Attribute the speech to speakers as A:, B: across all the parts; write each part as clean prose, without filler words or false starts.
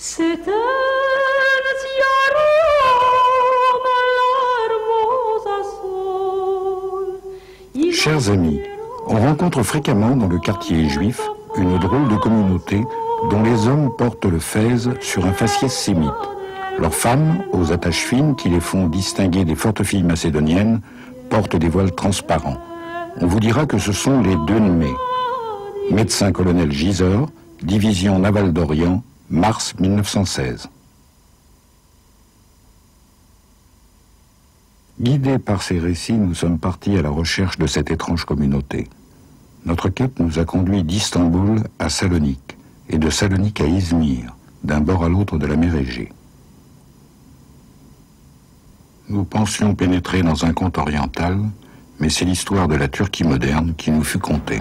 A: Chers amis, on rencontre fréquemment dans le quartier juif une drôle de communauté dont les hommes portent le fez sur un faciès sémite. Leurs femmes, aux attaches fines qui les font distinguer des fortes filles macédoniennes, portent des voiles transparents. On vous dira que ce sont les Dönmé. Médecin-colonel Gisors, division navale d'Orient, mars 1916. Guidés par ces récits, nous sommes partis à la recherche de cette étrange communauté. Notre quête nous a conduits d'Istanbul à Salonique et de Salonique à Izmir, d'un bord à l'autre de la mer Égée. Nous pensions pénétrer dans un conte oriental, mais c'est l'histoire de la Turquie moderne qui nous fut contée.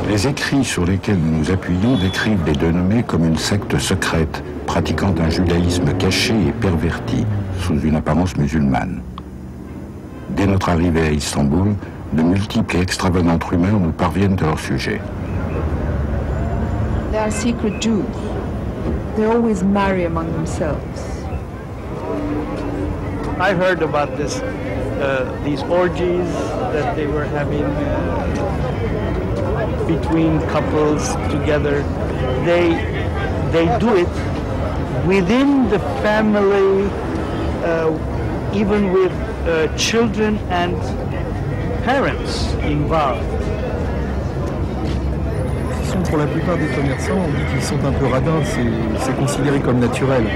A: Les écrits sur lesquels nous nous appuyons décrivent les Dönmé comme une secte secrète, pratiquant un judaïsme caché et perverti, sous une apparence musulmane. Dès notre arrivée à Istanbul, de multiples et extravagantes rumeurs nous parviennent à leur sujet.
B: They are secret Jews. They always marry among themselves.
C: I heard about this, these orgies that they were having between couples together. They do it within the family, even with children and parents involved.
D: Pour la plupart des commerçants, on dit qu'ils sont un peu radins, c'est considéré comme naturel.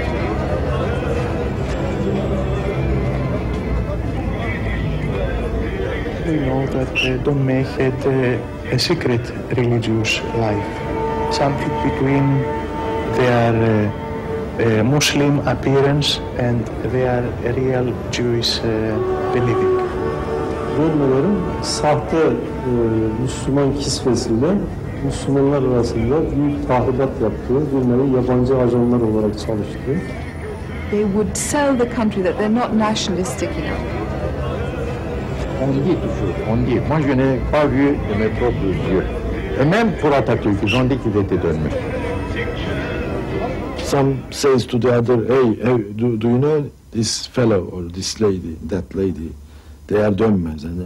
E: We know that Dönmé had a secret religious life, something between their Muslim appearance and their real Jewish believing.
F: Dönmelerin sahte Müslüman kisvesiyle Müslümanlar arasında büyük tahribat yaptığı, Dönmelerin yabancı ajanlar olarak çalıştığı.
B: They would sell the country that they're not nationalistic enough.
G: On dit toujours, on dit. Moi, je n'ai pas vu de mes propres yeux. Et même pour Atatürk, ils ont dit qu'il était Dönmé.
F: Some says to the other, hey, do you know this fellow or this lady, that lady? They are Dönmes. And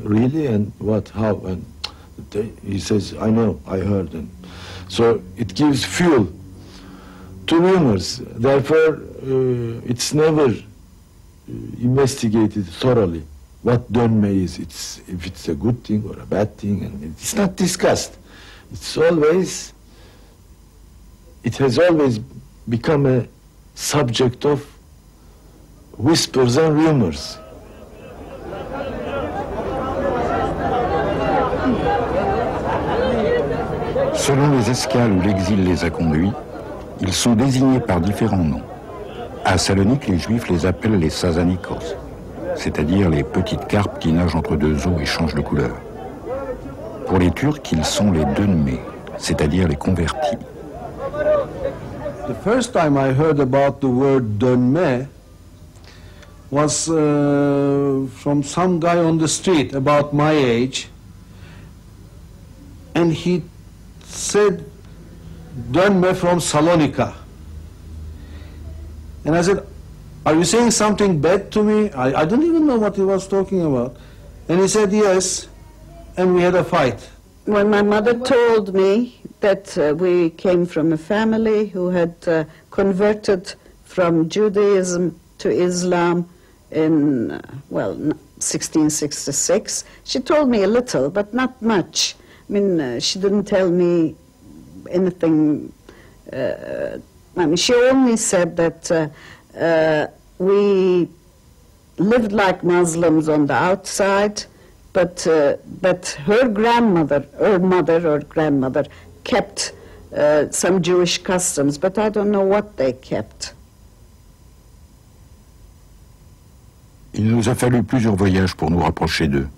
F: really? And what? How? And he says, I know, I heard. And so it gives fuel to rumors. Therefore, it's never investigated thoroughly. What Dönme is, if it's a good thing or a bad thing, and it's not discussed. It has always become a subject of whispers and rumors.
A: Selon les escales où l'exil les a conduits, ils sont désignés par différents noms. À Salonique, les Juifs les appellent les Sazanikos, c'est-à-dire les petites carpes qui nagent entre deux eaux et changent de couleur. Pour les Turcs, ils sont les Dönmé, c'est-à-dire les convertis.
H: The first time I heard about the word Dönme was from some guy on the street about my age, and he said Dönme from Salonika. And I said, are you saying something bad to me? I don't even know what he was talking about. And he said yes, and we had a fight.
I: When my mother told me that we came from a family who had converted from Judaism to Islam in, 1666, she told me a little, but not much. I mean, she didn't tell me anything. She only said that we lived like Muslims on the outside, but her grandmother, her mother or grandmother, kept some Jewish customs, but I don't know what they kept.
A: Il nous a fallu plusieurs voyages pour nous rapprocher d'eux.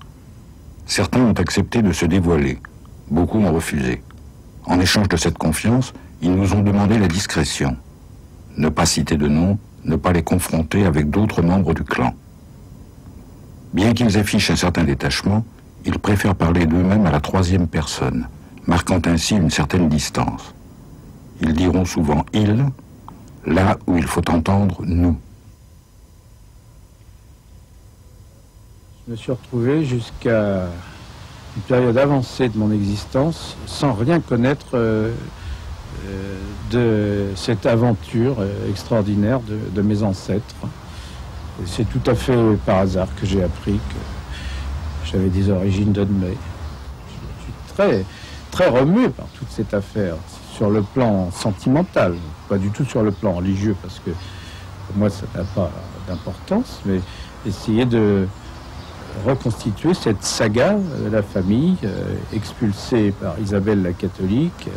A: Certains ont accepté de se dévoiler, beaucoup ont refusé. En échange de cette confiance, ils nous ont demandé la discrétion. Ne pas citer de nom, ne pas les confronter avec d'autres membres du clan. Bien qu'ils affichent un certain détachement, ils préfèrent parler d'eux-mêmes à la troisième personne, marquant ainsi une certaine distance. Ils diront souvent « il », là où il faut entendre « nous ».
J: Je me suis retrouvé jusqu'à une période avancée de mon existence sans rien connaître de cette aventure extraordinaire de mes ancêtres. C'est tout à fait par hasard que j'ai appris que j'avais des origines d'Odmé. Je suis très, très remué par toute cette affaire, sur le plan sentimental, pas du tout sur le plan religieux, parce que pour moi ça n'a pas d'importance, mais essayer de reconstituer cette saga de la famille expulsée par Isabelle la catholique,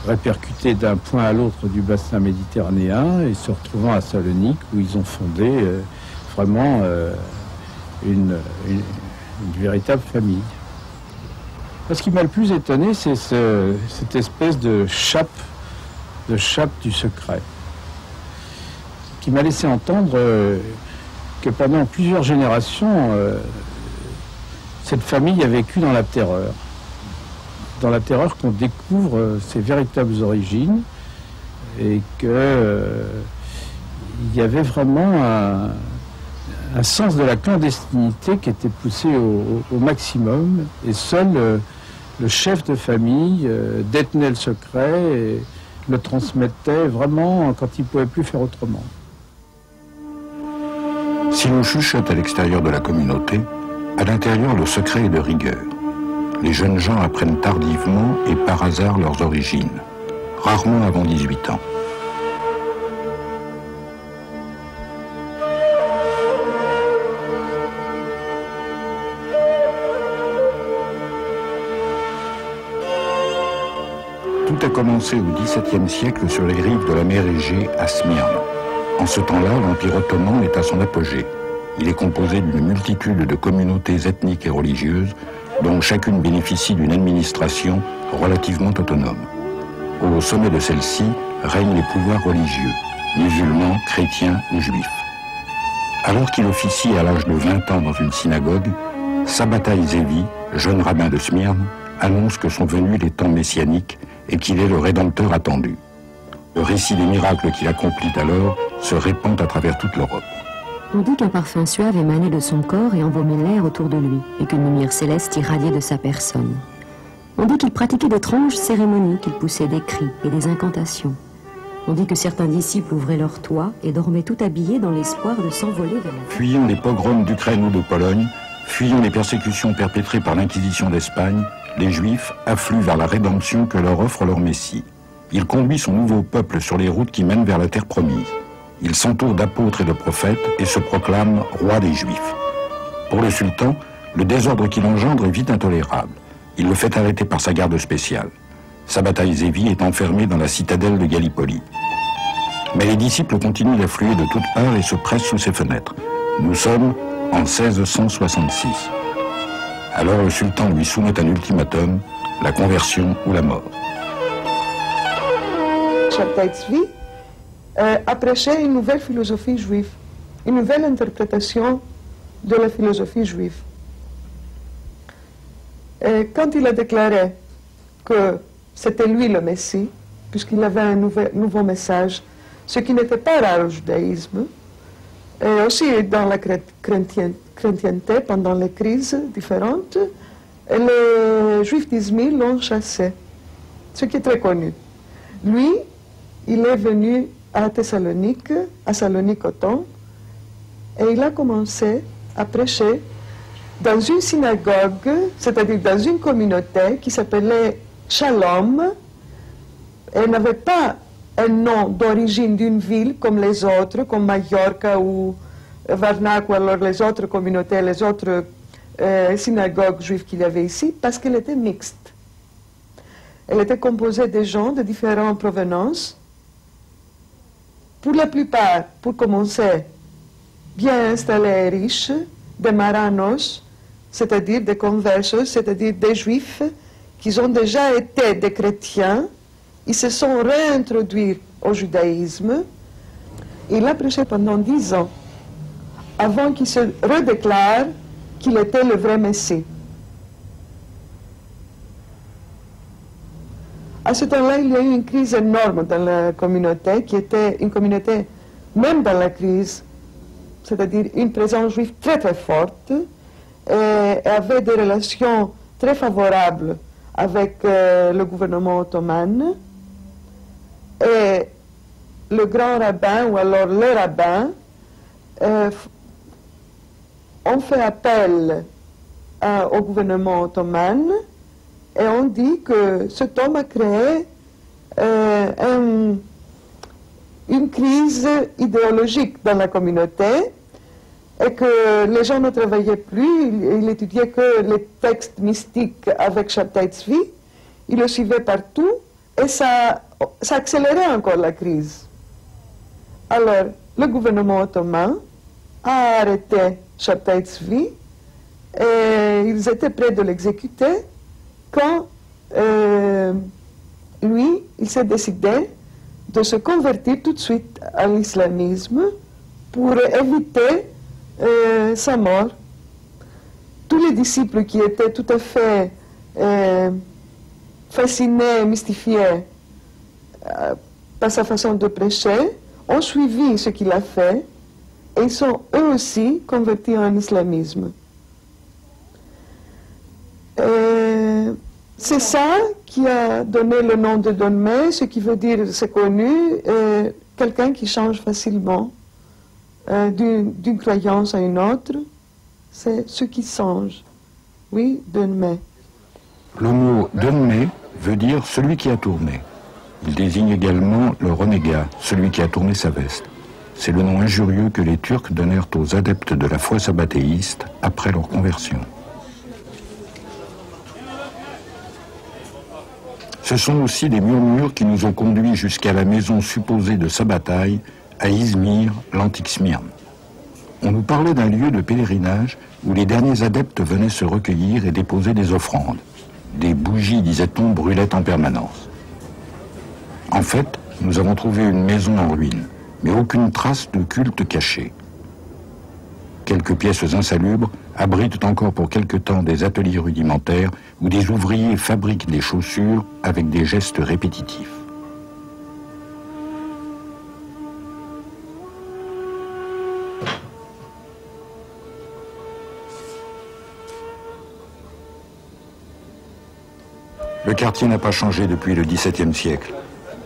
J: répercutée d'un point à l'autre du bassin méditerranéen et se retrouvant à Salonique où ils ont fondé vraiment une véritable famille. Ce qui m'a le plus étonné, c'est cette espèce de chape du secret qui m'a laissé entendre que pendant plusieurs générations, cette famille a vécu dans la terreur. Dans la terreur qu'on découvre ses véritables origines et qu'il y avait vraiment un sens de la clandestinité qui était poussé au maximum. Et seul le chef de famille détenait le secret et le transmettait vraiment quand il ne pouvait plus faire autrement.
A: Si l'on chuchote à l'extérieur de la communauté, à l'intérieur le secret est de rigueur. Les jeunes gens apprennent tardivement et par hasard leurs origines, rarement avant 18 ans. Tout a commencé au XVIIe siècle sur les rives de la mer Égée à Smyrne. En ce temps-là, l'Empire ottoman est à son apogée. Il est composé d'une multitude de communautés ethniques et religieuses dont chacune bénéficie d'une administration relativement autonome. Au sommet de celle-ci règnent les pouvoirs religieux, musulmans, chrétiens ou juifs. Alors qu'il officie à l'âge de 20 ans dans une synagogue, Sabbatai Zevi, jeune rabbin de Smyrne, annonce que sont venus les temps messianiques et qu'il est le Rédempteur attendu. Le récit des miracles qu'il accomplit alors se répand à travers toute l'Europe.
K: On dit qu'un parfum suave émanait de son corps et envaumait l'air autour de lui, et qu'une lumière céleste irradiait de sa personne. On dit qu'il pratiquait d'étranges cérémonies, qu'il poussait des cris et des incantations. On dit que certains disciples ouvraient leurs toits et dormaient tout habillés dans l'espoir de s'envoler vers la...
A: Fuyant les pogroms d'Ukraine ou de Pologne, fuyant les persécutions perpétrées par l'Inquisition d'Espagne, les Juifs affluent vers la rédemption que leur offre leur Messie. Il conduit son nouveau peuple sur les routes qui mènent vers la terre promise. Il s'entoure d'apôtres et de prophètes et se proclame roi des Juifs. Pour le sultan, le désordre qu'il engendre est vite intolérable. Il le fait arrêter par sa garde spéciale. Sabbatai Zevi est enfermé dans la citadelle de Gallipoli. Mais les disciples continuent d'affluer de toutes parts et se pressent sous ses fenêtres. Nous sommes en 1666. Alors le sultan lui soumet un ultimatum, la conversion ou la mort.
L: Sabbatai Zevi a prêché une nouvelle philosophie juive, une nouvelle interprétation de la philosophie juive. Et quand il a déclaré que c'était lui le Messie, puisqu'il avait un nouveau message, ce qui n'était pas rare au judaïsme, et aussi dans la chrétienté, pendant les crises différentes, les Juifs d'Izmir l'ont chassé, ce qui est très connu. Lui, il est venu à Thessalonique, à Salonique-Othon, et il a commencé à prêcher dans une synagogue, c'est-à-dire dans une communauté qui s'appelait Shalom, et n'avait pas un nom d'origine d'une ville comme les autres, comme Majorca ou Varnac, ou alors les autres communautés, les autres synagogues juives qu'il y avait ici, parce qu'elle était mixte. Elle était composée de gens de différentes provenances, pour la plupart, pour commencer, bien installés et riches, des maranos, c'est-à-dire des conversos, c'est-à-dire des juifs qui ont déjà été des chrétiens, ils se sont réintroduits au judaïsme. Il a prêché pendant 10 ans, avant qu'il se redéclare qu'il était le vrai Messie. À ce temps-là, il y a eu une crise énorme dans la communauté, qui était une communauté, même dans la crise, c'est-à-dire une présence juive très très forte, et avait des relations très favorables avec le gouvernement ottoman. Et le grand rabbin, ou alors les rabbins, ont fait appel au gouvernement ottoman et on dit que cet homme a créé une crise idéologique dans la communauté et que les gens ne travaillaient plus, il étudiait que les textes mystiques avec Shabtai Tzvi, il le suivait partout et ça accélérait encore la crise. Alors, le gouvernement ottoman a arrêté Shabtai Tzvi et ils étaient prêts de l'exécuter quand lui, il s'est décidé de se convertir tout de suite à l'islamisme pour éviter sa mort. Tous les disciples qui étaient tout à fait fascinés, mystifiés par sa façon de prêcher, ont suivi ce qu'il a fait et ils sont eux aussi convertis en islamisme. C'est ça qui a donné le nom de Don Me, ce qui veut dire, c'est connu, quelqu'un qui change facilement d'une croyance à une autre, c'est ce qui change. Oui, Don Me.
A: Le mot Don Me veut dire celui qui a tourné. Il désigne également le renégat, celui qui a tourné sa veste. C'est le nom injurieux que les Turcs donnèrent aux adeptes de la foi sabbatéiste après leur conversion. Ce sont aussi des murmures qui nous ont conduits jusqu'à la maison supposée de Sabbatai, à Izmir, l'antique Smyrne. On nous parlait d'un lieu de pèlerinage où les derniers adeptes venaient se recueillir et déposer des offrandes. Des bougies, disait-on, brûlaient en permanence. En fait, nous avons trouvé une maison en ruine, mais aucune trace de culte caché. Quelques pièces insalubres abritent encore pour quelque temps des ateliers rudimentaires où des ouvriers fabriquent des chaussures avec des gestes répétitifs. Le quartier n'a pas changé depuis le XVIIe siècle.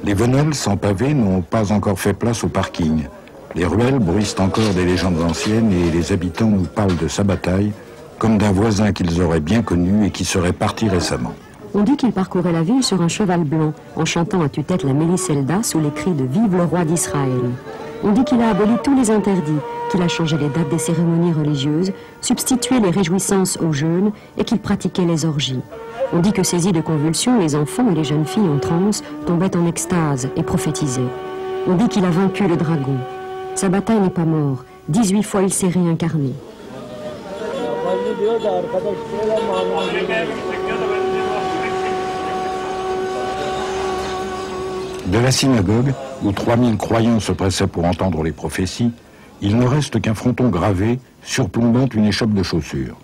A: Les venelles sans pavé n'ont pas encore fait place au parking. Les ruelles bruissent encore des légendes anciennes et les habitants nous parlent de Sabbatai comme d'un voisin qu'ils auraient bien connu et qui serait parti récemment.
K: On dit qu'il parcourait la ville sur un cheval blanc, en chantant à tue-tête la Mélisselda sous les cris de « Vive le roi d'Israël ». On dit qu'il a aboli tous les interdits, qu'il a changé les dates des cérémonies religieuses, substitué les réjouissances aux jeûnes et qu'il pratiquait les orgies. On dit que saisis de convulsions, les enfants et les jeunes filles en transe tombaient en extase et prophétisaient. On dit qu'il a vaincu le dragon. Sabbatai n'est pas mort. 18 fois il s'est réincarné.
A: De la synagogue, où 3000 croyants se pressaient pour entendre les prophéties, il ne reste qu'un fronton gravé surplombant une échoppe de chaussures.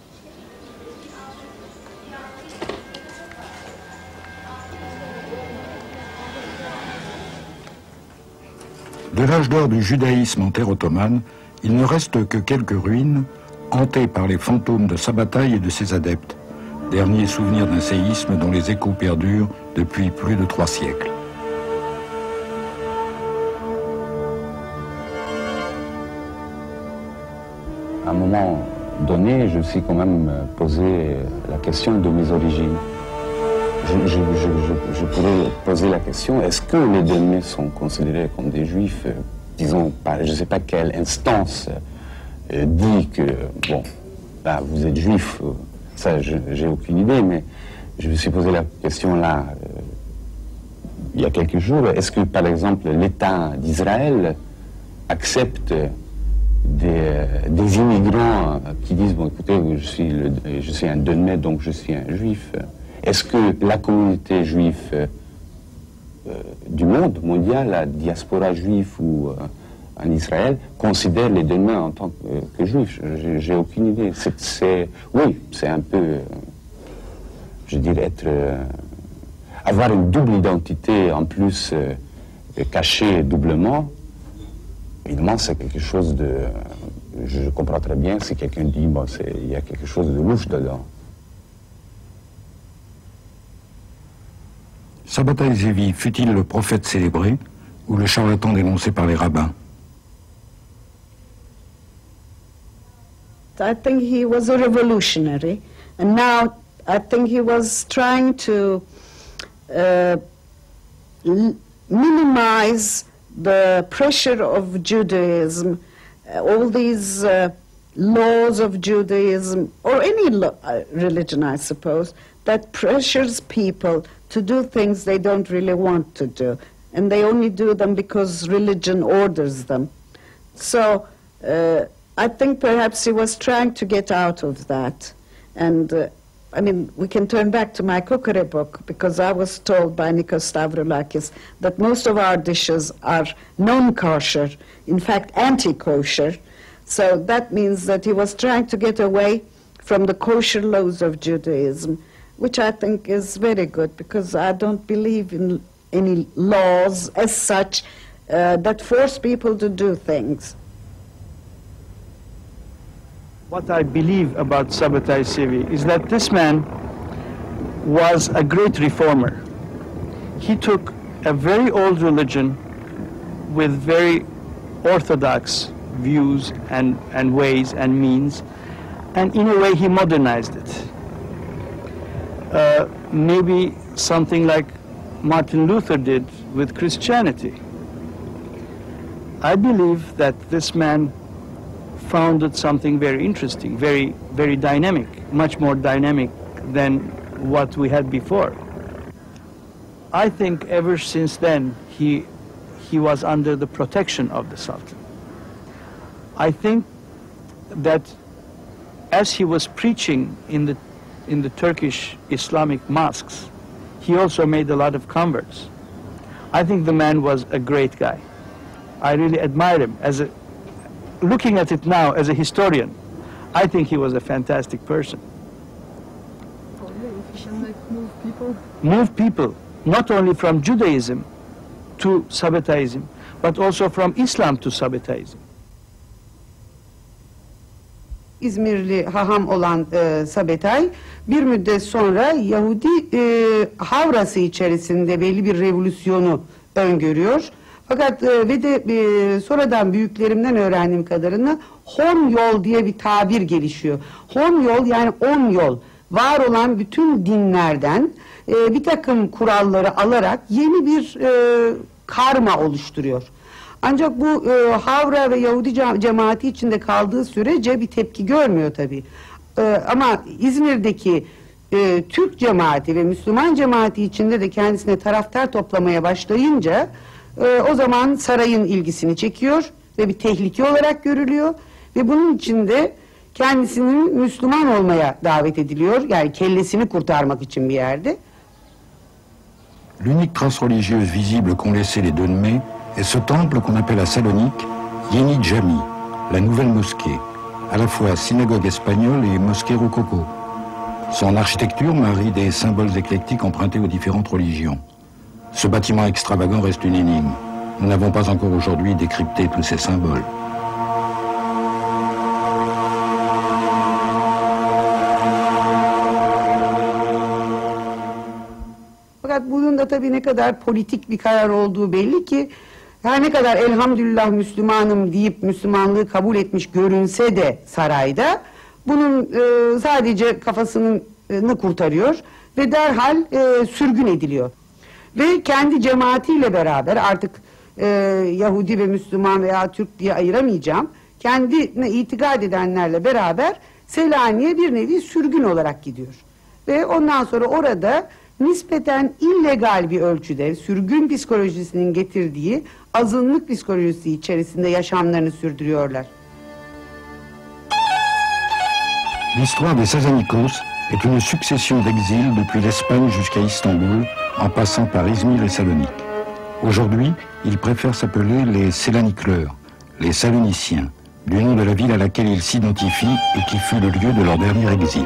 A: De l'âge d'or du judaïsme en terre ottomane, il ne reste que quelques ruines hantées par les fantômes de Sabbatai et de ses adeptes, derniers souvenirs d'un séisme dont les échos perdurent depuis plus de 3 siècles.
M: À un moment donné, je me suis quand même posé la question de mes origines. Je pourrais poser la question, est-ce que les Don Me sont considérés comme des juifs, disons, par je ne sais pas quelle instance dit que, bon, là, vous êtes juif, ça, j'ai aucune idée, mais je me suis posé la question là, il y a quelques jours, est-ce que, par exemple, l'État d'Israël accepte des immigrants qui disent, bon, écoutez, je suis un Don Me, donc je suis un juif. est-ce que la communauté juive du monde mondial, la diaspora juive ou en Israël, considère les Dolmens en tant que juifs? J'ai aucune idée. Oui, c'est un peu, je dirais, avoir une double identité en plus cachée doublement. Évidemment, c'est quelque chose de... Je comprends très bien si quelqu'un dit, bon, il y a quelque chose de louche dedans.
A: Sabbatai Zevi fut-il le prophète célébré ou le charlatan dénoncé par les rabbins?
I: I think he was a revolutionary, and now I think he was trying to minimize the pressure of Judaism, all these laws of Judaism, or any religion, I suppose, that pressures people to do things they don't really want to do, and they only do them because religion orders them. So I think perhaps he was trying to get out of that. And I mean, we can turn back to my cookery book, because I was told by Nikos Stavroulakis that most of our dishes are non-kosher, in fact anti-kosher. So that means that he was trying to get away from the kosher laws of Judaism, which I think is very good, because I don't believe in any laws as such that force people to do things.
C: What I believe about Sabbatai Zevi is that this man was a great reformer. He took a very old religion with very orthodox views and ways and means, and in a way he modernized it. Maybe something like Martin Luther did with Christianity. I believe that this man founded something very interesting, very, very dynamic, much more dynamic than what we had before. I think ever since then he was under the protection of the Sultan. I think that as he was preaching in the Turkish Islamic mosques, he also made a lot of converts. I think the man was a great guy. I really admire him. Looking at it now as a historian, I think he was a fantastic person. Move people, not only from Judaism to Sabbataism, but also from Islam to Sabbataism.
N: İzmirli haham olan Sabbatai bir müddet sonra Yahudi havrası içerisinde belli bir revolüsyonu öngörüyor. Fakat ve de sonradan büyüklerimden öğrendiğim kadarıyla hon yol diye bir tabir gelişiyor. Hon yol yani 10 yol. Var olan bütün dinlerden bir takım kuralları alarak yeni bir karma oluşturuyor. Ancak bu Havra ve Yahudi cemaati içinde kaldığı sürece bir tepki görmüyor tabii. Ama İzmir'deki Türk cemaati ve Müslüman cemaati içinde de kendisine taraftar toplamaya başlayınca o zaman sarayın ilgisini çekiyor ve bir tehlike olarak görülüyor ve bunun için de kendisinin Müslüman olmaya davet ediliyor. Yani kellesini kurtarmak için bir yerde.
A: L'unique trace religieuse visible qu'ont laissé les Dolmens est ce temple qu'on appelle à Salonique Yeni Jami, la nouvelle mosquée, à la fois synagogue espagnole et mosquée rococo. Son architecture marie des symboles éclectiques empruntés aux différentes religions. Ce bâtiment extravagant reste une énigme. Nous n'avons pas encore aujourd'hui décrypté tous ces symboles.
N: Fakat bunun da tabii ne kadar politik bir karar olduğu belli ki her ne kadar elhamdülillah Müslümanım deyip Müslümanlığı kabul etmiş görünse de sarayda bunun sadece kafasını kurtarıyor ve derhal sürgün ediliyor. Ve kendi cemaatiyle beraber artık Yahudi ve Müslüman veya Türk diye ayıramayacağım, kendine itikad edenlerle beraber Selanik'e bir nevi sürgün olarak gidiyor. Ve ondan sonra orada nispeten illegal bir ölçüde sürgün psikolojisinin getirdiği azınlık psikolojisi içerisinde yaşamlarını sürdürüyorlar.
A: L'histoire des Sazanikos est une succession d'exils depuis l'Espagne jusqu'à Istanbul, en passant par Izmir et Salonique. Aujourd'hui, ils préfèrent s'appeler les Selaniklieurs, les Saloniciens, du nom de la ville à laquelle ils s'identifient et qui fut le lieu de leur dernier exil.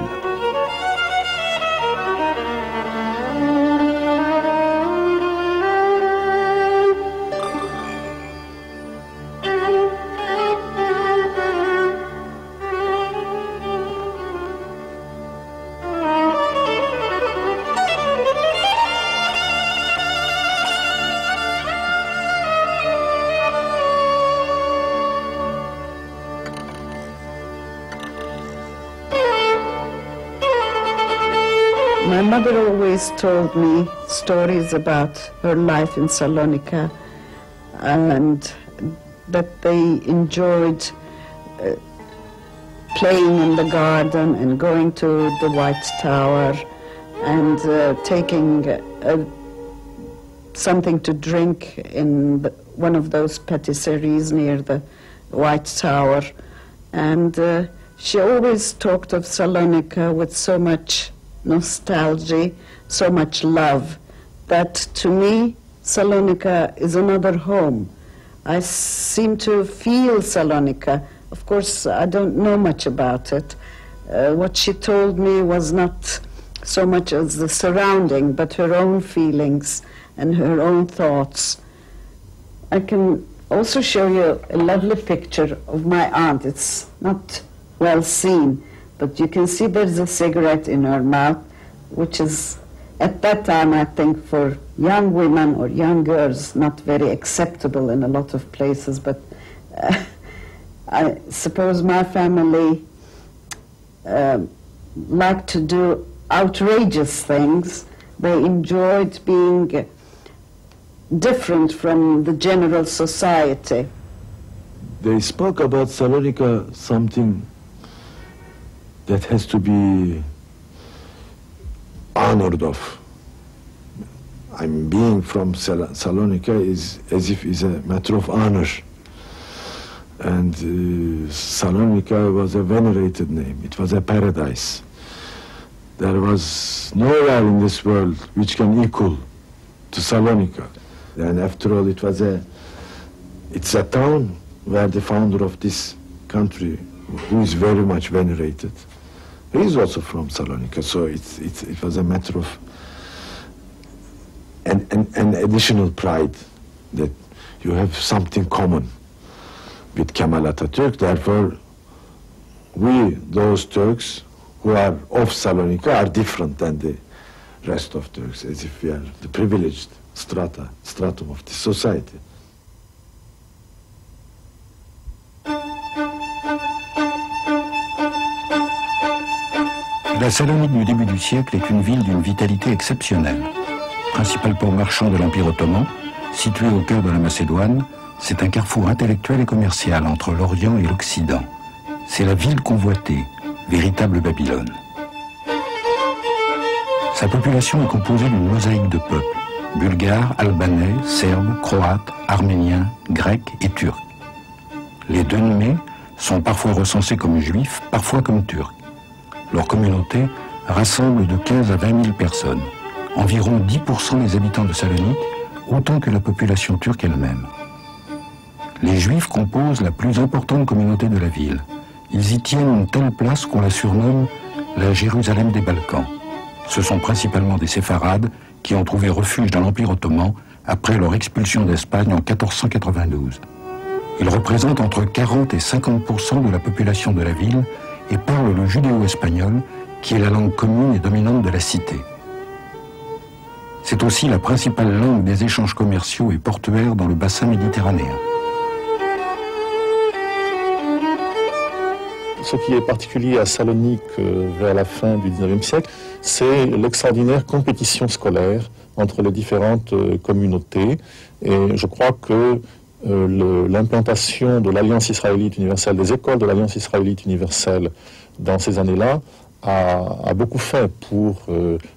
I: My mother always told me stories about her life in Salonika and that they enjoyed playing in the garden and going to the White Tower and taking something to drink in one of those patisseries near the White Tower. And she always talked of Salonika with so much nostalgia, so much love, that to me, Salonika is another home. I seem to feel Salonika. Of course, I don't know much about it. What she told me was not so much as the surrounding, but her own feelings and her own thoughts. I can also show you a lovely picture of my aunt. It's not well seen, but you can see there's a cigarette in her mouth, which is, at that time, I think, for young women or young girls, not very acceptable in a lot of places. But I suppose my family liked to do outrageous things. They enjoyed being different from the general society.
F: They spoke about Salonika, something that has to be honored of. I'm being from Salonika is as if it's a matter of honor. And Salonika was a venerated name. It was a paradise. There was nowhere in this world which can equal to Salonika. And after all, it's a town where the founder of this country, who is very much venerated, he is also from Salonika, so it was a matter of an additional pride that you have something common with Kemal Atatürk. Therefore, we, those Turks who are of Salonika, are different than the rest of Turks, as if we are the privileged stratum of this society.
A: La Salonique du début du siècle est une ville d'une vitalité exceptionnelle. Principal port marchand de l'Empire ottoman, situé au cœur de la Macédoine, c'est un carrefour intellectuel et commercial entre l'Orient et l'Occident. C'est la ville convoitée, véritable Babylone. Sa population est composée d'une mosaïque de peuples, bulgares, albanais, serbes, croates, arméniens, grecs et turcs. Les Dönmés sont parfois recensés comme juifs, parfois comme turcs. Leur communauté rassemble de 15 à 20 000 personnes, environ 10% des habitants de Salonique, autant que la population turque elle-même. Les Juifs composent la plus importante communauté de la ville. Ils y tiennent une telle place qu'on la surnomme la Jérusalem des Balkans. Ce sont principalement des séfarades qui ont trouvé refuge dans l'Empire ottoman après leur expulsion d'Espagne en 1492. Ils représentent entre 40 et 50% de la population de la ville et parlent le judéo-espagnol, qui est la langue commune et dominante de la cité. C'est aussi la principale langue des échanges commerciaux et portuaires dans le bassin méditerranéen.
O: Ce qui est particulier à Salonique vers la fin du XIXe siècle, c'est l'extraordinaire compétition scolaire entre les différentes communautés. Et je crois que l'implantation de l'Alliance israélite universelle, des écoles de l'Alliance israélite universelle dans ces années-là, a beaucoup fait pour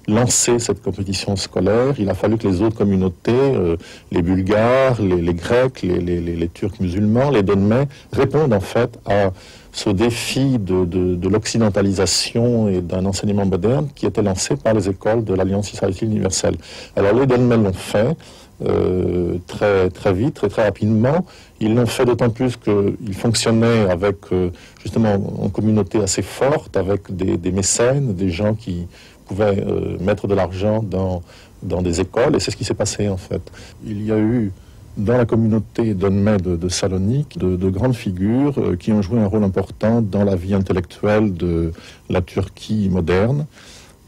O: lancer cette compétition scolaire. Il a fallu que les autres communautés, les Bulgares, les Grecs, les Turcs musulmans, les Donmets, répondent en fait à ce défi de l'occidentalisation et d'un enseignement moderne qui était lancé par les écoles de l'Alliance israélite universelle. Alors les Donmets l'ont fait très vite, très rapidement. Ils l'ont fait d'autant plus qu'ils fonctionnaient avec, justement, en communauté assez forte, avec des mécènes, des gens qui pouvaient mettre de l'argent dans des écoles, et c'est ce qui s'est passé en fait. Il y a eu dans la communauté Donmets de Salonique de grandes figures qui ont joué un rôle important dans la vie intellectuelle de la Turquie moderne.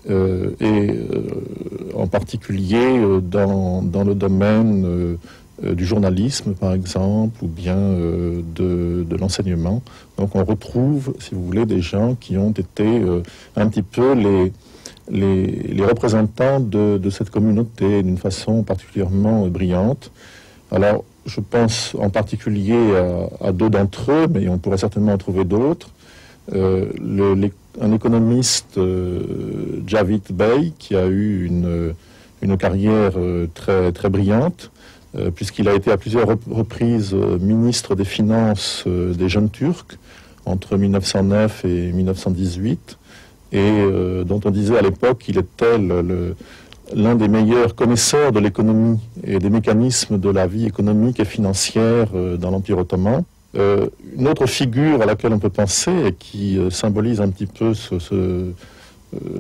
O: En particulier dans le domaine du journalisme, par exemple, ou bien de l'enseignement. Donc on retrouve, si vous voulez, des gens qui ont été un petit peu les représentants de cette communauté d'une façon particulièrement brillante. Alors, je pense en particulier à deux d'entre eux, mais on pourrait certainement en trouver d'autres. Un économiste, Javid Bey, qui a eu une carrière très brillante, puisqu'il a été à plusieurs reprises ministre des Finances des jeunes Turcs entre 1909 et 1918, et dont on disait à l'époque qu'il était l'un des meilleurs connaisseurs de l'économie et des mécanismes de la vie économique et financière dans l'Empire ottoman. Une autre figure à laquelle on peut penser et qui symbolise un petit peu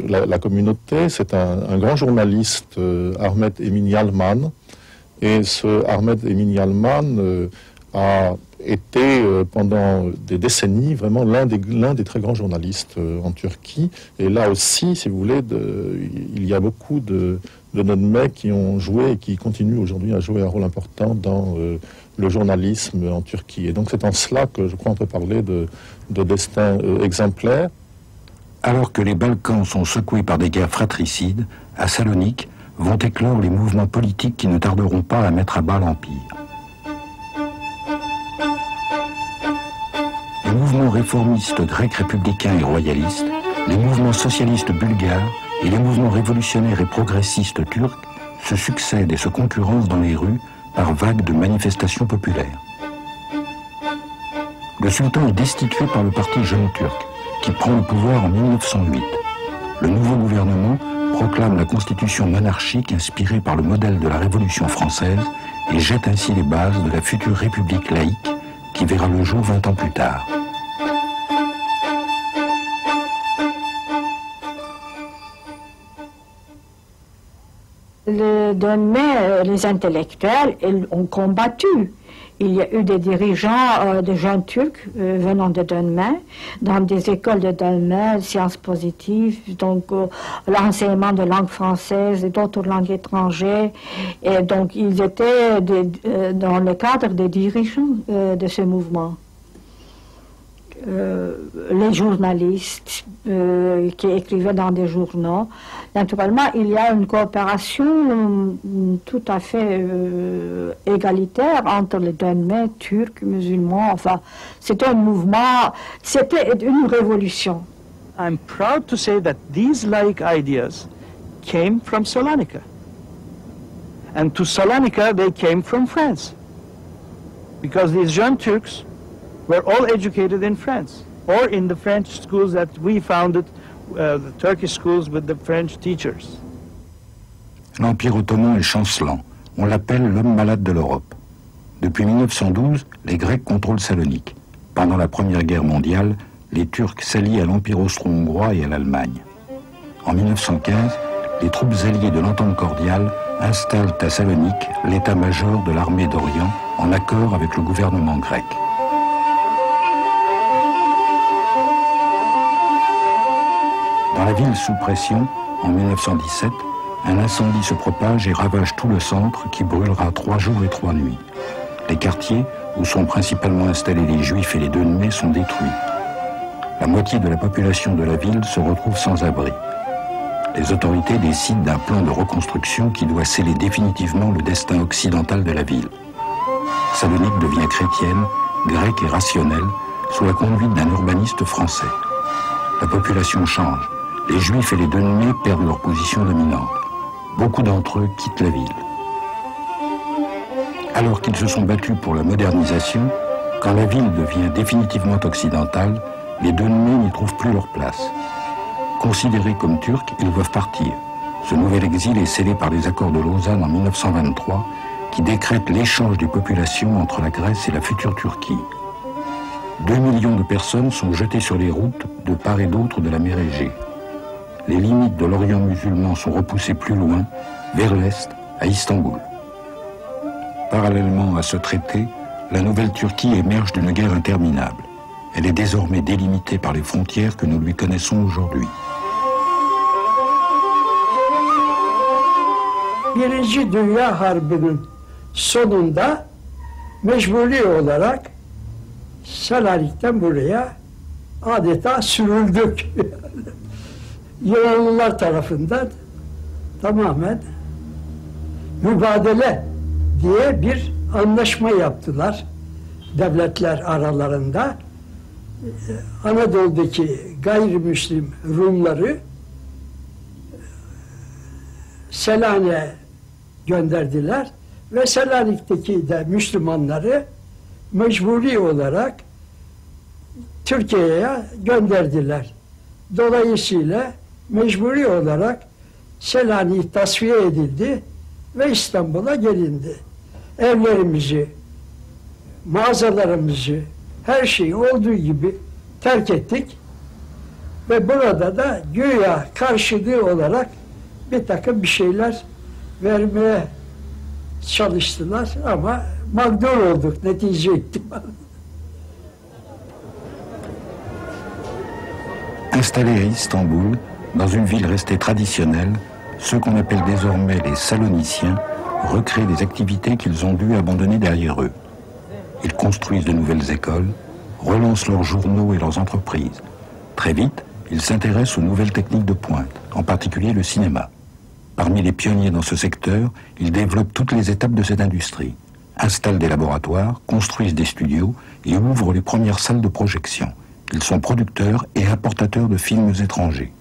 O: la communauté, c'est un grand journaliste, Ahmet Emin Yalman. Et ce Ahmet Emin Yalman a été pendant des décennies vraiment l'un des très grands journalistes en Turquie. Et là aussi, si vous voulez, il y a beaucoup de Donmets qui ont joué et qui continuent aujourd'hui à jouer un rôle important dans le journalisme en Turquie. Et donc c'est en cela que je crois on peut parler de destin exemplaire.
A: Alors que les Balkans sont secoués par des guerres fratricides, à Salonique vont éclore les mouvements politiques qui ne tarderont pas à mettre à bas l'Empire. Les mouvements réformistes grecs républicains et royalistes, les mouvements socialistes bulgares et les mouvements révolutionnaires et progressistes turcs se succèdent et se concurrencent dans les rues par vagues de manifestations populaires. Le sultan est destitué par le parti Jeune Turc, qui prend le pouvoir en 1908. Le nouveau gouvernement proclame la constitution monarchique inspirée par le modèle de la Révolution française et jette ainsi les bases de la future république laïque qui verra le jour 20 ans plus tard.
P: Les Donmets, les intellectuels, ils ont combattu. Il y a eu des dirigeants de jeunes Turcs venant de Donmets, dans des écoles de Donmets, sciences positives, donc l'enseignement de langue française et d'autres langues étrangères. Et donc ils étaient dans le cadre des dirigeants de ce mouvement. Les journalistes qui écrivaient dans des journaux. Naturellement, il y a une coopération tout à fait égalitaire entre les Donmets, Turcs, musulmans. Enfin, c'était un mouvement, c'était une révolution.
C: I'm proud to say that these laïc ideas came from Salonika. And to Salonika, they came from France. Because these young Turks were all educated in France, or in the French schools that we founded, the Turkish schools with the French teachers.
A: L'Empire ottoman est chancelant. On l'appelle l'homme malade de l'Europe. Depuis 1912, les Grecs contrôlent Salonique. Pendant la Première Guerre mondiale, les Turcs s'allient à l'Empire austro-hongrois et à l'Allemagne. En 1915, les troupes alliées de l'Entente cordiale installent à Salonique l'état-major de l'armée d'Orient en accord avec le gouvernement grec. Dans la ville sous pression, en 1917, un incendie se propage et ravage tout le centre qui brûlera 3 jours et 3 nuits. Les quartiers, où sont principalement installés les Juifs et les Donmets, sont détruits. La moitié de la population de la ville se retrouve sans abri. Les autorités décident d'un plan de reconstruction qui doit sceller définitivement le destin occidental de la ville. Salonique devient chrétienne, grecque et rationnelle, sous la conduite d'un urbaniste français. La population change. les Juifs et les Dönme perdent leur position dominante. Beaucoup d'entre eux quittent la ville. Alors qu'ils se sont battus pour la modernisation, quand la ville devient définitivement occidentale, les Dönme n'y trouvent plus leur place. Considérés comme Turcs, ils doivent partir. Ce nouvel exil est scellé par les accords de Lausanne en 1923, qui décrètent l'échange des populations entre la Grèce et la future Turquie. 2 millions de personnes sont jetées sur les routes de part et d'autre de la mer Égée. Les limites de l'Orient musulman sont repoussées plus loin, vers l'Est, à Istanbul. Parallèlement à ce traité, la nouvelle Turquie émerge d'une guerre interminable. Elle est désormais délimitée par les frontières que nous lui connaissons aujourd'hui.
Q: Birinci Dünya Harbi'nin sonunda mecburi olarak Selanik'ten buraya adeta sürüldük. Yunanlılar tarafından tamamen mübadele diye bir anlaşma yaptılar devletler aralarında. Anadolu'daki gayrimüslim Rumları Selanik'e gönderdiler ve Selanik'teki de Müslümanları mecburi olarak Türkiye'ye gönderdiler. Dolayısıyla mecburi olarak Selanik tasfiye edildi ve İstanbul'a gelindi. Evlerimizi, mağazalarımızı, her şeyi olduğu gibi terk ettik ve burada da güya karşılığı olarak bir takım bir şeyler vermeye çalıştılar ama mağdur olduk netice itibariyle.
A: Installés à Istanbul, dans une ville restée traditionnelle, ceux qu'on appelle désormais les Saloniciens recréent des activités qu'ils ont dû abandonner derrière eux. Ils construisent de nouvelles écoles, relancent leurs journaux et leurs entreprises. Très vite, ils s'intéressent aux nouvelles techniques de pointe, en particulier le cinéma. Parmi les pionniers dans ce secteur, ils développent toutes les étapes de cette industrie, installent des laboratoires, construisent des studios et ouvrent les premières salles de projection. Ils sont producteurs et importateurs de films étrangers.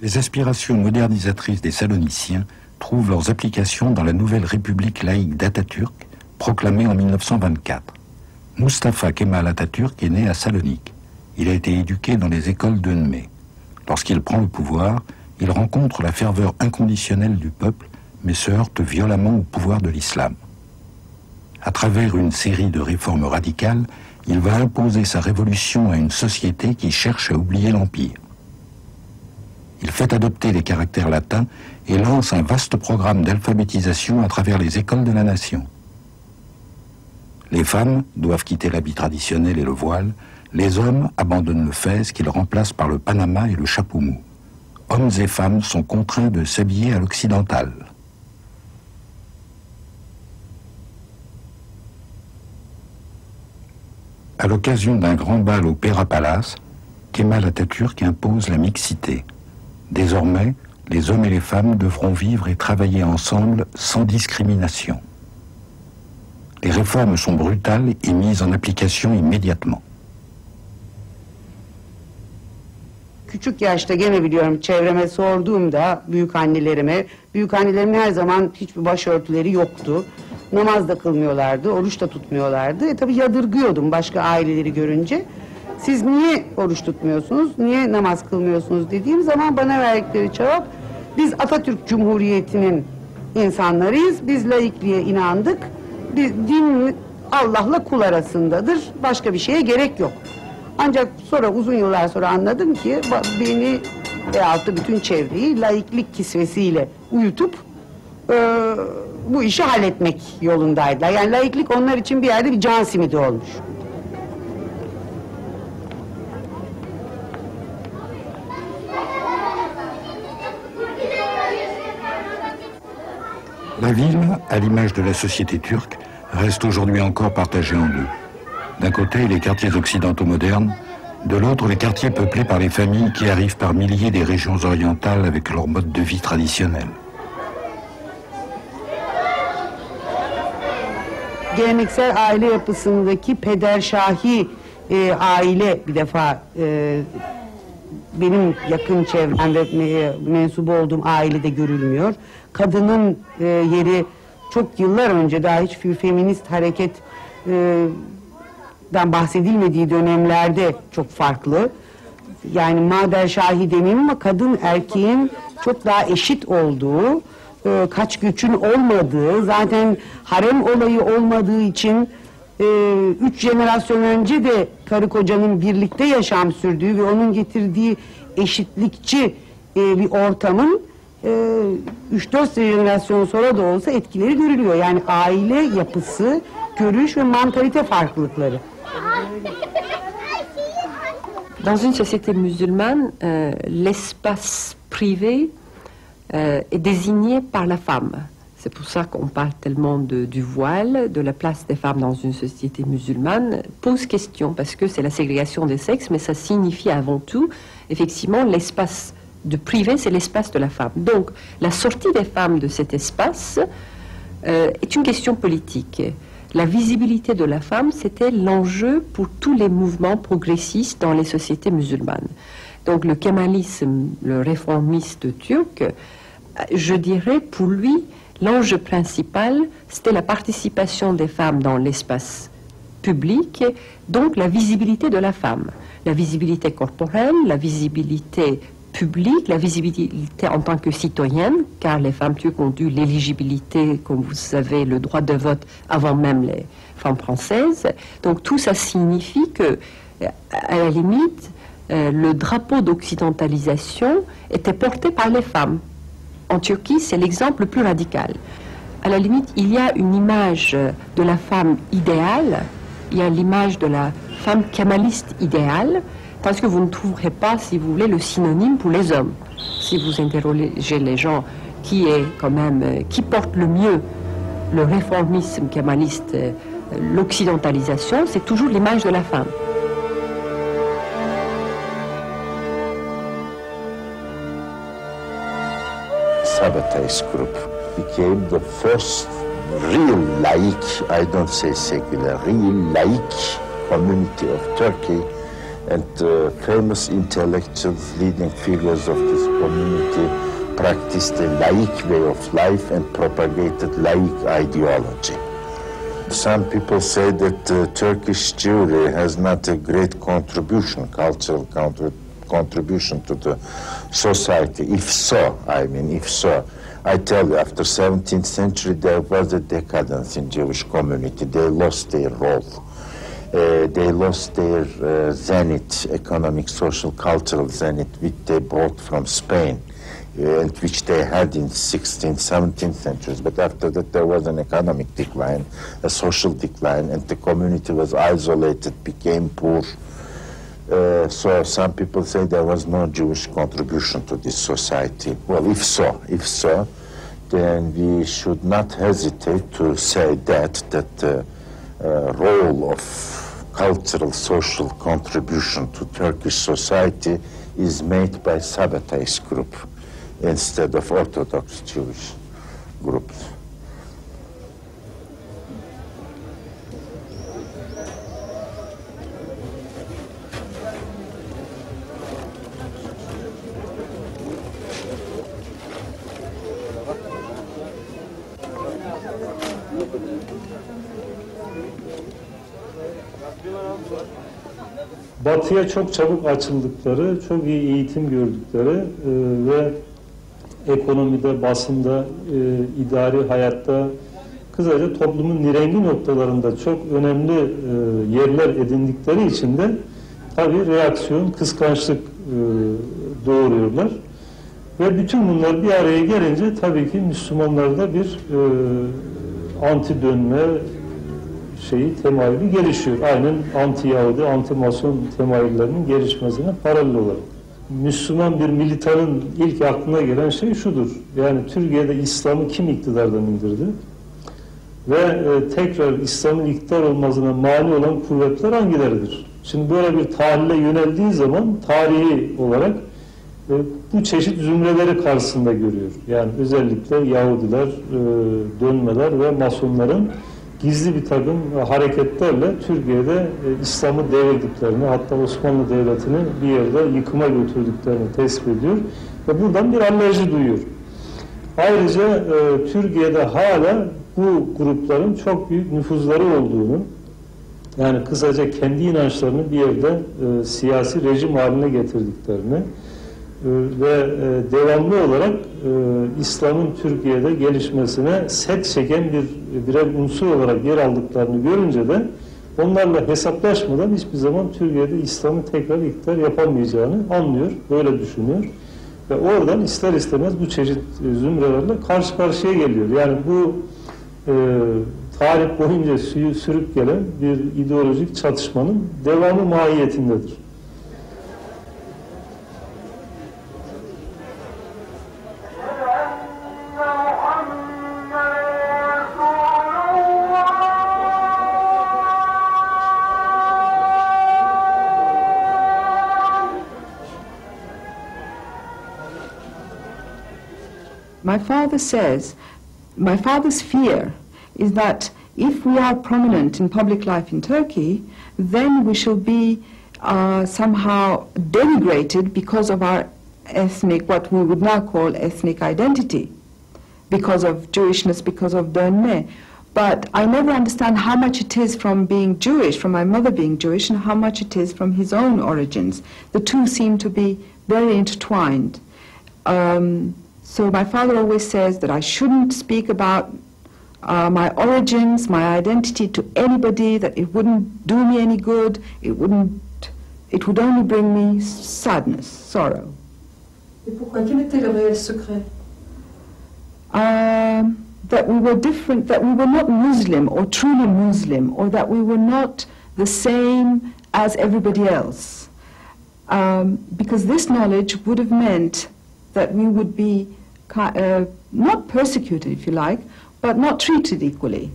A: Les aspirations modernisatrices des Saloniciens trouvent leurs applications dans la nouvelle République laïque d'Atatürk, proclamée en 1924. Mustafa Kemal Atatürk est né à Salonique. Il a été éduqué dans les écoles Dönme. Lorsqu'il prend le pouvoir, il rencontre la ferveur inconditionnelle du peuple, mais se heurte violemment au pouvoir de l'islam. À travers une série de réformes radicales, il va imposer sa révolution à une société qui cherche à oublier l'Empire. Il fait adopter les caractères latins et lance un vaste programme d'alphabétisation à travers les écoles de la nation. Les femmes doivent quitter l'habit traditionnel et le voile, les hommes abandonnent le fez qu'ils remplacent par le panama et le chapeau mou. Hommes et femmes sont contraints de s'habiller à l'occidental. À l'occasion d'un grand bal au Pera Palace, Kemal Atatürk impose la mixité. Désormais, les hommes et les femmes devront vivre et travailler ensemble sans discrimination. Les réformes sont brutales et mises en application immédiatement.
N: Küçük yaşta gene biliyorum çevreme sorduğumda büyükannelerimin her zaman hiçbir başörtüleri yoktu. Namaz da kılmıyorlardı, oruç da tutmuyorlardı. Tabii yadırgıyordum başka aileleri görünce. Siz niye oruç tutmuyorsunuz, niye namaz kılmıyorsunuz dediğim zaman bana verdikleri cevap, biz Atatürk Cumhuriyeti'nin insanlarıyız, biz laikliğe inandık, din Allah'la kul arasındadır, başka bir şeye gerek yok. Ancak sonra uzun yıllar sonra anladım ki beni veyahut da bütün çevreyi laiklik kisvesiyle uyutup bu işi halletmek yolundaydılar. Yani laiklik onlar için bir yerde bir can simidi olmuş.
A: La ville, à l'image de la société turque, reste aujourd'hui encore partagée en deux. D'un côté, les quartiers occidentaux modernes, de l'autre, les quartiers peuplés par les familles qui arrivent par milliers des régions orientales avec leur mode de vie traditionnel.
N: Geleneksel aile yapısındaki pederşahi aile bir defa benim yakın çevremde mensup olduğum ailede görülmüyor. Kadının yeri çok yıllar önce daha hiç feminist hareketten bahsedilmediği dönemlerde çok farklı. Yani maderşahi demeyeyim ama kadın erkeğin çok daha eşit olduğu, kaç göçün olmadığı, zaten harem olayı olmadığı için 3 jenerasyon önce de karı kocanın birlikte yaşam sürdüğü ve onun getirdiği eşitlikçi bir ortamın 3-4 jenerasyon sonra da olsa etkileri görülüyor. Yani aile yapısı, görüş ve mantalite farklılıkları.
R: Dans une société musulmane, l'espace privé est désigné par la femme. C'est pour ça qu'on parle tellement du voile, de la place des femmes dans une société musulmane, pose question, parce que c'est la ségrégation des sexes, mais ça signifie avant tout, effectivement, l'espace de privé, c'est l'espace de la femme. Donc, la sortie des femmes de cet espace est une question politique. La visibilité de la femme, c'était l'enjeu pour tous les mouvements progressistes dans les sociétés musulmanes. Donc, le kémalisme, le réformiste turc, je dirais, pour lui, l'enjeu principal, c'était la participation des femmes dans l'espace public, donc la visibilité de la femme. La visibilité corporelle, la visibilité publique, la visibilité en tant que citoyenne, car les femmes turques ont eu l'éligibilité, comme vous savez, le droit de vote avant même les femmes françaises. Donc tout ça signifie que, à la limite, le drapeau d'occidentalisation était porté par les femmes. En Turquie, c'est l'exemple le plus radical. À la limite, il y a une image de la femme idéale, il y a l'image de la femme kémaliste idéale, parce que vous ne trouverez pas, si vous voulez, le synonyme pour les hommes. Si vous interrogez les gens qui est quand même, qui porte le mieux le réformisme kémaliste, l'occidentalisation, c'est toujours l'image de la femme.
S: Sabbatais group became the first real laïc, I don't say secular, real laïc community of Turkey, and famous intellectuals, leading figures of this community practiced a laïc way of life and propagated laïc ideology. Some people say that Turkish Jewry has not a great contribution, cultural contribution to the society. If so, I tell you, after 17th century there was a decadence in Jewish community. They lost their role. They lost their zenith, economic, social, cultural zenith, which they brought from Spain, and which they had in 16th, 17th centuries. But after that there was an economic decline, a social decline, and the community was isolated, became poor. So some people say there was no Jewish contribution to this society. Well, if so, then we should not hesitate to say that the role of cultural, social contribution to Turkish society is made by Sabbatais group instead of Orthodox Jewish groups.
T: Batıya çok çabuk açıldıkları, çok iyi eğitim gördükleri ve ekonomide, basında, idari hayatta, kısaca toplumun nirengi noktalarında çok önemli yerler edindikleri için de tabii reaksiyon, kıskançlık doğuruyorlar. Ve bütün bunlar bir araya gelince tabii ki Müslümanlarda bir anti dönme temayülü gelişiyor. Aynen anti-Yahudi, anti-Mason temayüllerinin gelişmesine paralel olarak. Müslüman bir militanın ilk aklına gelen şey şudur. Yani Türkiye'de İslam'ı kim iktidardan indirdi? Ve tekrar İslam'ın iktidar olmasına mani olan kuvvetler hangileridir? Şimdi böyle bir tahlile yöneldiği zaman tarihi olarak bu çeşit zümreleri karşısında görüyor. Yani özellikle Yahudiler, dönmeler ve Masonların gizli bir takım hareketlerle Türkiye'de İslam'ı devirdiklerini, hatta Osmanlı Devleti'ni bir yerde yıkıma götürdüklerini tespit ediyor ve buradan bir alerji duyuyor. Ayrıca Türkiye'de hala bu grupların çok büyük nüfuzları olduğunu, yani kısaca kendi inançlarını bir yerde siyasi rejim haline getirdiklerini ve devamlı olarak İslam'ın Türkiye'de gelişmesine set çeken birer unsur olarak yer aldıklarını görünce de onlarla hesaplaşmadan hiçbir zaman Türkiye'de İslam'ı tekrar iktidar yapamayacağını anlıyor, böyle düşünüyor. Ve oradan ister istemez bu çeşit zümrelerle karşı karşıya geliyor. Yani bu tarih boyunca sürüp gelen bir ideolojik çatışmanın devamı mahiyetindedir.
B: My father says, my father's fear is that if we are prominent in public life in Turkey, then we shall be somehow denigrated because of our ethnic, what we would now call ethnic identity, because of Jewishness, because of dönme. But I never understand how much it is from being Jewish, from my mother being Jewish, and how much it is from his own origins. The two seem to be very intertwined. So my father always says that I shouldn't speak about my origins, my identity to anybody, that it wouldn't do me any good, it would only bring me sadness, sorrow.
L: Et pourquoi? Quel était le réel secret?
B: That we were different, that we were not Muslim or truly Muslim, or that we were not the same as everybody else. Because this knowledge would have meant that we would be not persecuted, if you like, but not treated equally.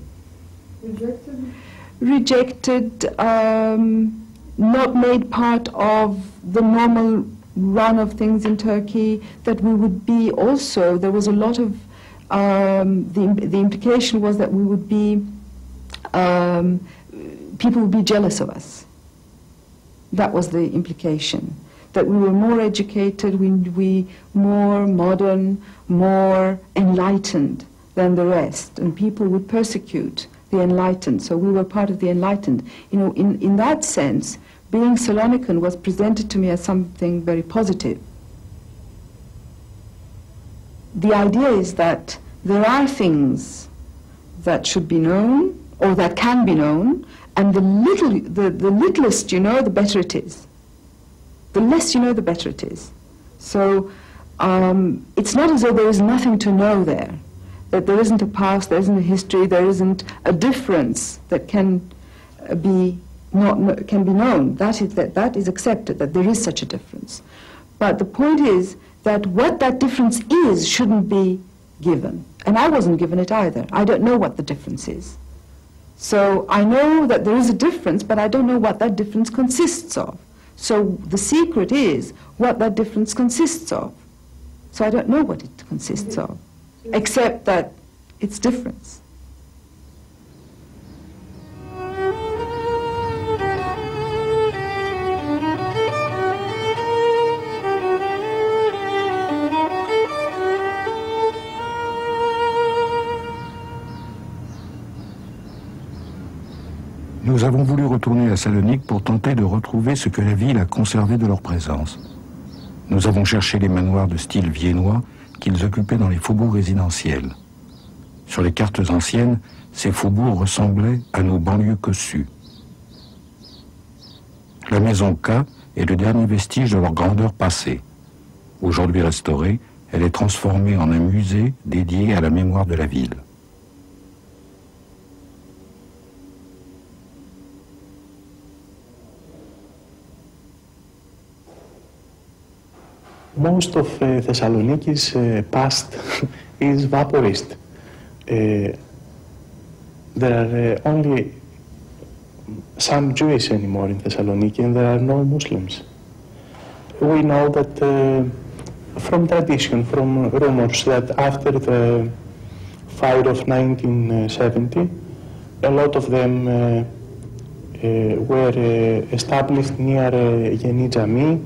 B: Rejected, not made part of the normal run of things in Turkey, that we would be also, there was a lot of, the implication was that we would be, people would be jealous of us. That was the implication. That we were more educated, we more modern, more enlightened than the rest, and people would persecute the enlightened, so we were part of the enlightened. You know, in that sense, being Salonican was presented to me as something very positive. The idea is that there are things that should be known, or that can be known, and the littlest you know, the better it is. The less you know, the better it is. So it's not as though there is nothing to know there, that there isn't a past, there isn't a history, there isn't a difference that can be known. That is accepted, that there is such a difference. But the point is that what that difference is shouldn't be given. And I wasn't given it either. I don't know what the difference is. So I know that there is a difference, but I don't know what that difference consists of. So the secret is what that difference consists of. So I don't know what it consists of, except that it's difference.
A: Nous avons voulu retourner à Salonique pour tenter de retrouver ce que la ville a conservé de leur présence. Nous avons cherché les manoirs de style viennois qu'ils occupaient dans les faubourgs résidentiels. Sur les cartes anciennes, ces faubourgs ressemblaient à nos banlieues cossues. La maison K est le dernier vestige de leur grandeur passée. Aujourd'hui restaurée, elle est transformée en un musée dédié à la mémoire de la ville.
E: Most of Thessaloniki's past is vaporist. There are only some Jewish anymore in Thessaloniki, and there are no Muslims. We know that from tradition, from rumors, that after the fire of 1970, a lot of them were established near Yeni Jami,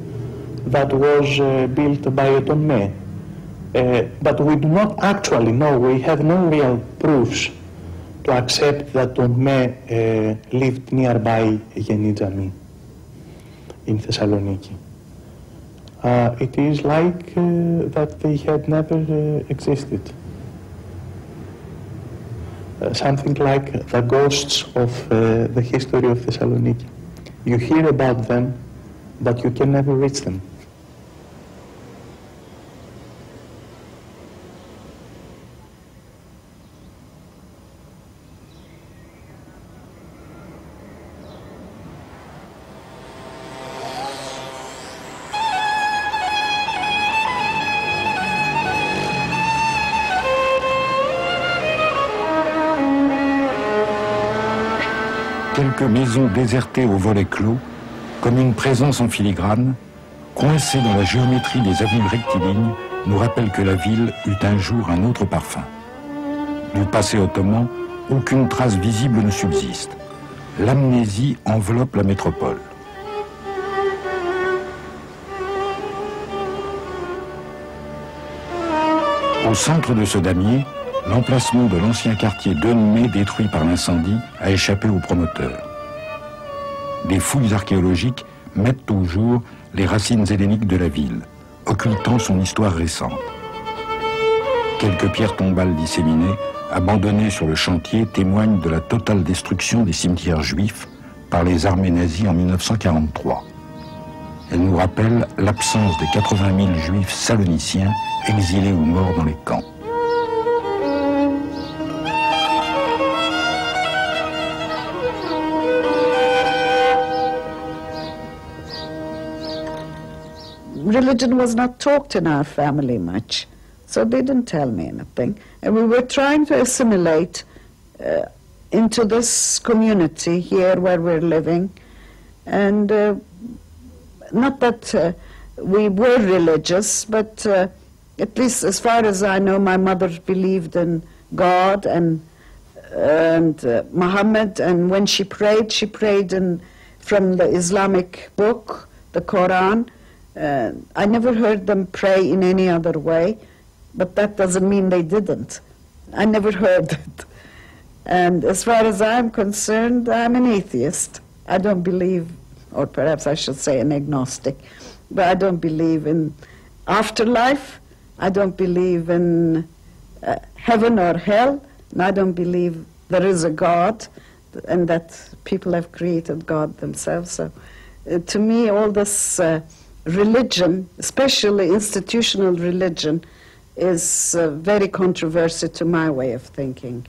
E: that was built by a Domme. But we do not actually know, we have no real proofs to accept that Domme lived nearby Yeni Jami in Thessaloniki. It is like that they had never existed. Something like the ghosts of the history of Thessaloniki. You hear about them, but you can never reach them.
A: Quelques maisons désertées aux volets clos, comme une présence en filigrane, coincée dans la géométrie des avenues rectilignes, nous rappellent que la ville eut un jour un autre parfum. Du passé ottoman, aucune trace visible ne subsiste. L'amnésie enveloppe la métropole. Au centre de ce damier, l'emplacement de l'ancien quartier Dönme détruit par l'incendie a échappé aux promoteurs. Des fouilles archéologiques mettent au jour les racines helléniques de la ville, occultant son histoire récente. Quelques pierres tombales disséminées, abandonnées sur le chantier, témoignent de la totale destruction des cimetières juifs par les armées nazies en 1943. Elles nous rappellent l'absence des 80 000 juifs saloniciens exilés ou morts dans les camps.
I: Religion was not talked in our family much, so they didn't tell me anything. And we were trying to assimilate into this community here where we're living. And not that we were religious, but at least as far as I know, my mother believed in God and Muhammad, and when she prayed from the Islamic book, the Quran. I never heard them pray in any other way, but that doesn't mean they didn't. I never heard it. And as far as I'm concerned, I'm an atheist. I don't believe, or perhaps I should say an agnostic, but I don't believe in afterlife. I don't believe in heaven or hell, and I don't believe there is a God and that people have created God themselves. So to me, all this religion, especially institutional religion, is very controversial to my way of thinking.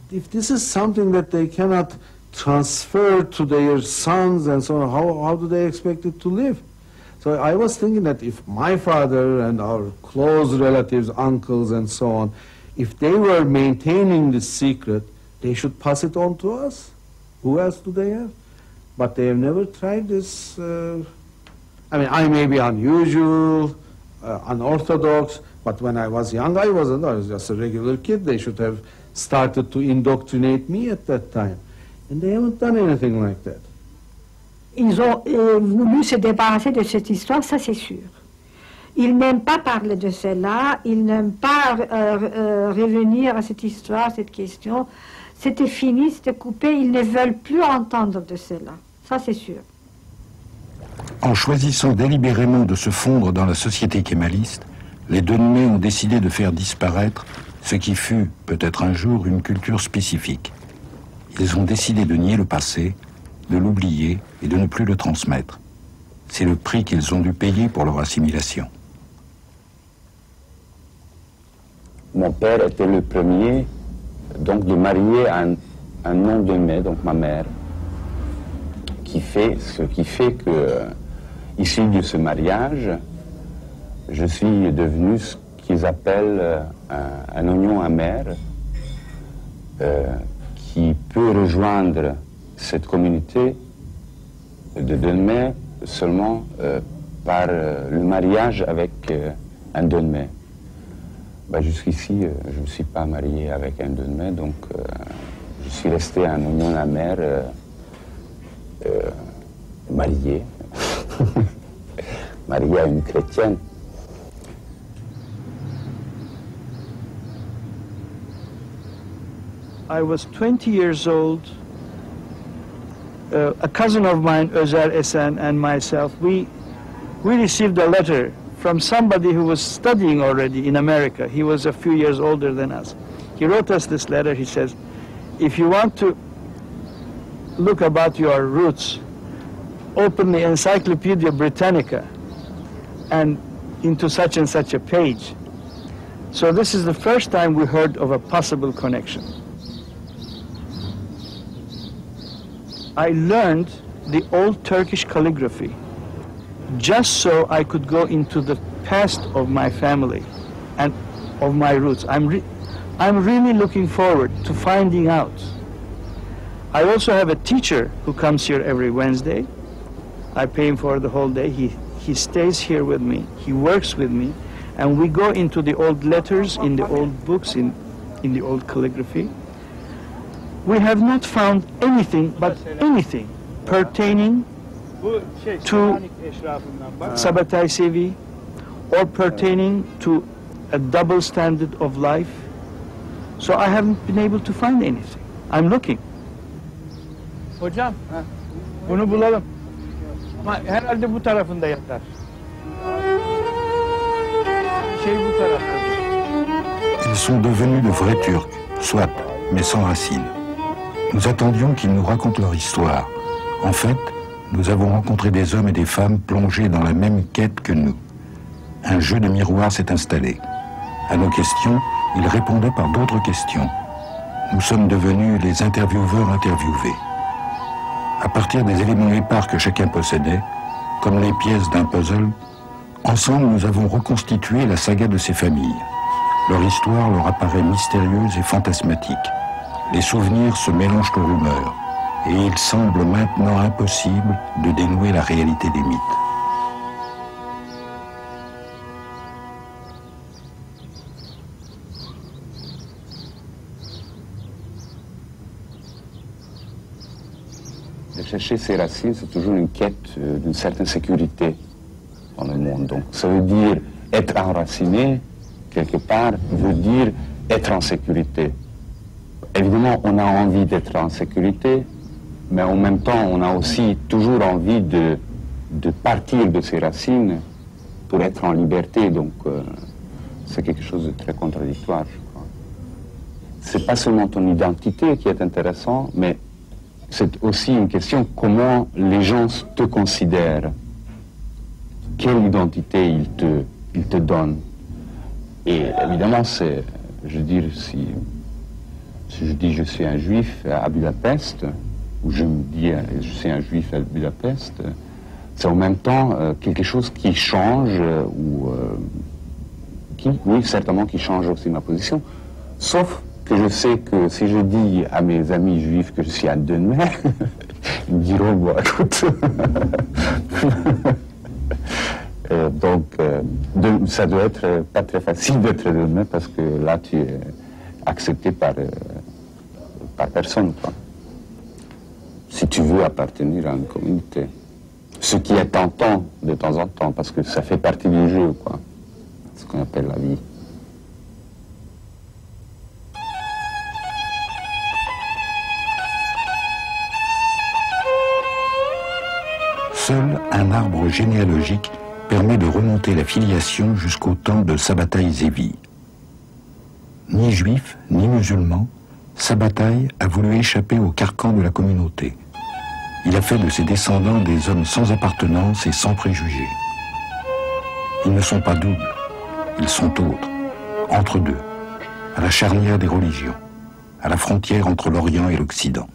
H: If this is something that they cannot transfer to their sons and so on, how do they expect it to live? So I was thinking that if my father and our close relatives, uncles and so on, if they were maintaining this secret, they should pass it on to us. Who else do they have? But they have never tried this. I mean, I may be unusual, unorthodox, but when I was young, I was just a regular kid. They should have started to indoctrinate me at that time. And they haven't done anything like that.
P: Ils ont voulu se débarrasser de cette histoire, ça c'est sûr. Ils n'aiment pas parler de cela, ils n'aiment pas revenir à cette histoire, cette question. C'était fini, c'était coupé, ils ne veulent plus entendre de cela, ça c'est sûr.
A: En choisissant délibérément de se fondre dans la société kémaliste, les Dönme ont décidé de faire disparaître ce qui fut, peut-être un jour, une culture spécifique. Ils ont décidé de nier le passé, de l'oublier et de ne plus le transmettre. C'est le prix qu'ils ont dû payer pour leur assimilation.
M: mon père était le premier donc, de marier un nom de mai, donc ma mère, ce qui fait que, issu de ce mariage, je suis devenu ce qu'ils appellent un oignon amer, qui peut rejoindre cette communauté de Dönme seulement par le mariage avec un Dönme. Bah, jusqu'ici, je ne me suis pas marié avec un Dönme, donc je suis resté un oignon amer marié, marié à une chrétienne.
C: I was 20 years old. A cousin of mine, Özer Esen, and myself, we received a letter from somebody who was studying already in America. He was a few years older than us. He wrote us this letter. He says, if you want to look about your roots, open the Encyclopedia Britannica and into such and such a page. So this is the first time we heard of a possible connection. I learned the old Turkish calligraphy just so I could go into the past of my family and of my roots. I'm really looking forward to finding out. I also have a teacher who comes here every Wednesday. I pay him for the whole day. He stays here with me. He works with me. And we go into the old letters, in the old books, in the old calligraphy. We have not found anything but anything pertaining to Sabbatai Sevi or pertaining to a double standard of life. So I haven't been able to find anything. I'm looking.
U: Hocam, bunu bulalım. Ama herhalde bu tarafında yatar. Şey bu tarafında.
A: Ils sont devenus de vrais Turcs, soit, mais sans racines. Nous attendions qu'ils nous racontent leur histoire. En fait, nous avons rencontré des hommes et des femmes plongés dans la même quête que nous. Un jeu de miroir s'est installé. À nos questions, ils répondaient par d'autres questions. Nous sommes devenus les intervieweurs interviewés. À partir des éléments épars que chacun possédait, comme les pièces d'un puzzle, ensemble nous avons reconstitué la saga de ces familles. Leur histoire leur apparaît mystérieuse et fantasmatique. Les souvenirs se mélangent aux rumeurs, et il semble maintenant impossible de dénouer la réalité des mythes.
M: De chercher ses racines, c'est toujours une quête d'une certaine sécurité dans le monde. Donc ça veut dire être enraciné, quelque part, veut dire être en sécurité. Évidemment, on a envie d'être en sécurité, mais en même temps, on a aussi toujours envie de partir de ses racines pour être en liberté. Donc, c'est quelque chose de très contradictoire, je crois. C'est pas seulement ton identité qui est intéressant, mais c'est aussi une question comment les gens te considèrent. Quelle identité ils te donnent. Et évidemment, c'est, je veux dire, si je dis je suis un juif à Budapest, ou je me dis je suis un juif à Budapest, c'est en même temps quelque chose qui change, oui, certainement qui change aussi ma position. Sauf que je sais que si je dis à mes amis juifs que je suis un Dönme, ils me diront, bon, écoute, donc ça doit être pas très facile d'être Dönme parce que là tu es accepté par personne, quoi. Si tu veux appartenir à une communauté. Ce qui est tentant de temps en temps, parce que ça fait partie du jeu, quoi. Ce qu'on appelle la vie.
A: Seul un arbre généalogique permet de remonter la filiation jusqu'au temps de Sabbatai Zevi. Ni juif, ni musulman, Sabbatai a voulu échapper au carcan de la communauté. Il a fait de ses descendants des hommes sans appartenance et sans préjugés. Ils ne sont pas doubles, ils sont autres, entre deux. à la charnière des religions, à la frontière entre l'Orient et l'Occident.